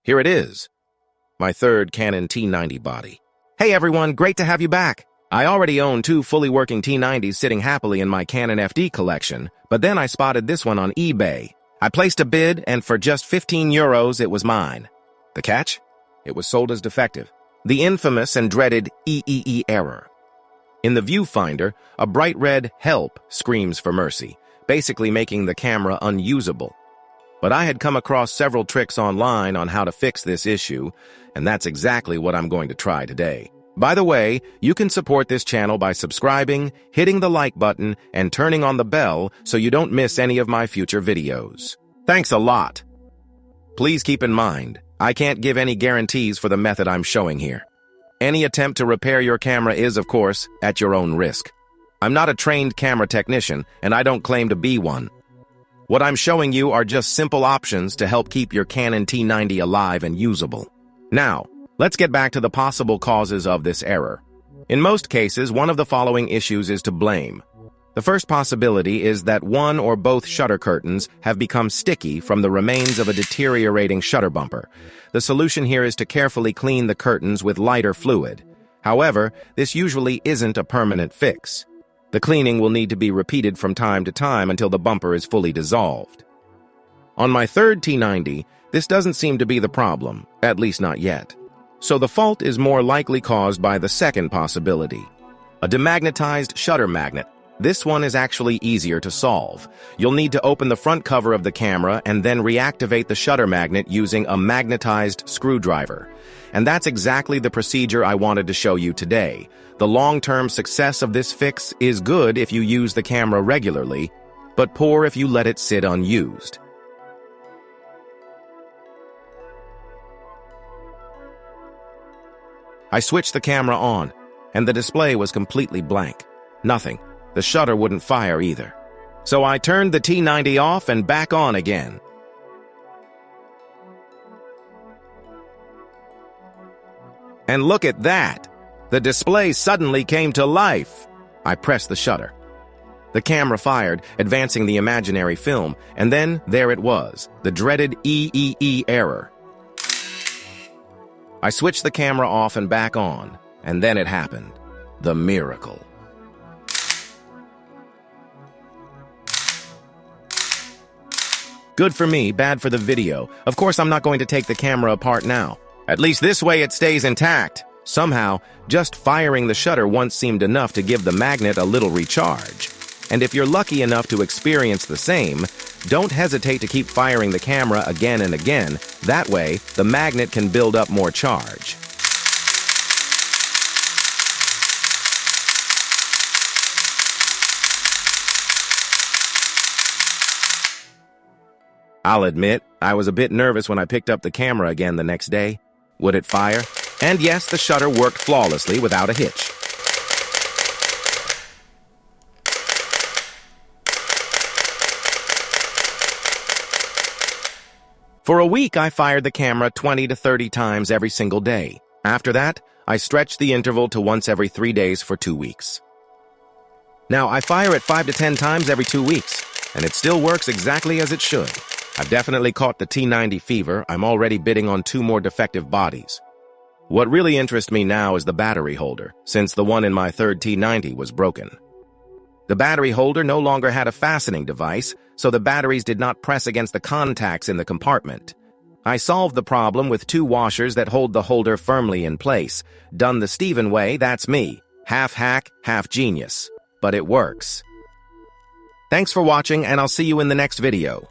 Here it is, my third Canon T90 body. Hey everyone, great to have you back. I already own 2 fully working T90s sitting happily in my Canon FD collection, but then I spotted this one on eBay. I placed a bid, and for just 15 euros, it was mine. The catch? It was sold as defective. The infamous and dreaded EEE error. In the viewfinder, a bright red "Help" screams for mercy, basically making the camera unusable. But I had come across several tricks online on how to fix this issue, and that's exactly what I'm going to try today. By the way, you can support this channel by subscribing, hitting the like button, and turning on the bell so you don't miss any of my future videos. Thanks a lot. Please keep in mind, I can't give any guarantees for the method I'm showing here. Any attempt to repair your camera is, of course, at your own risk. I'm not a trained camera technician, and I don't claim to be one. What I'm showing you are just simple options to help keep your Canon T90 alive and usable. Now, let's get back to the possible causes of this error. In most cases, one of the following issues is to blame. The first possibility is that one or both shutter curtains have become sticky from the remains of a deteriorating shutter bumper. The solution here is to carefully clean the curtains with lighter fluid. However, this usually isn't a permanent fix. The cleaning will need to be repeated from time to time until the bumper is fully dissolved. On my third T90, this doesn't seem to be the problem, at least not yet. So the fault is more likely caused by the second possibility, a demagnetized shutter magnet. This one is actually easier to solve. You'll need to open the front cover of the camera and then reactivate the shutter magnet using a magnetized screwdriver. And that's exactly the procedure I wanted to show you today. The long-term success of this fix is good if you use the camera regularly, but poor if you let it sit unused. I switched the camera on, and the display was completely blank. Nothing. The shutter wouldn't fire either. So I turned the T90 off and back on again. And look at that! The display suddenly came to life. I pressed the shutter. The camera fired, advancing the imaginary film, and then there it was, the dreaded EEE error. I switched the camera off and back on, and then it happened. The miracle. Good for me, bad for the video. Of course, I'm not going to take the camera apart now. At least this way it stays intact. Somehow, just firing the shutter once seemed enough to give the magnet a little recharge. And if you're lucky enough to experience the same, don't hesitate to keep firing the camera again and again. That way, the magnet can build up more charge. I'll admit, I was a bit nervous when I picked up the camera again the next day. Would it fire? And yes, the shutter worked flawlessly without a hitch. For a week, I fired the camera 20 to 30 times every single day. After that, I stretched the interval to once every 3 days for 2 weeks. Now, I fire it 5 to 10 times every 2 weeks, and it still works exactly as it should. I've definitely caught the T90 fever. I'm already bidding on 2 more defective bodies. What really interests me now is the battery holder, since the one in my third T90 was broken. The battery holder no longer had a fastening device, so the batteries did not press against the contacts in the compartment. I solved the problem with 2 washers that hold the holder firmly in place. Done the Steven way, that's me. Half hack, half genius. But it works. Thanks for watching, and I'll see you in the next video.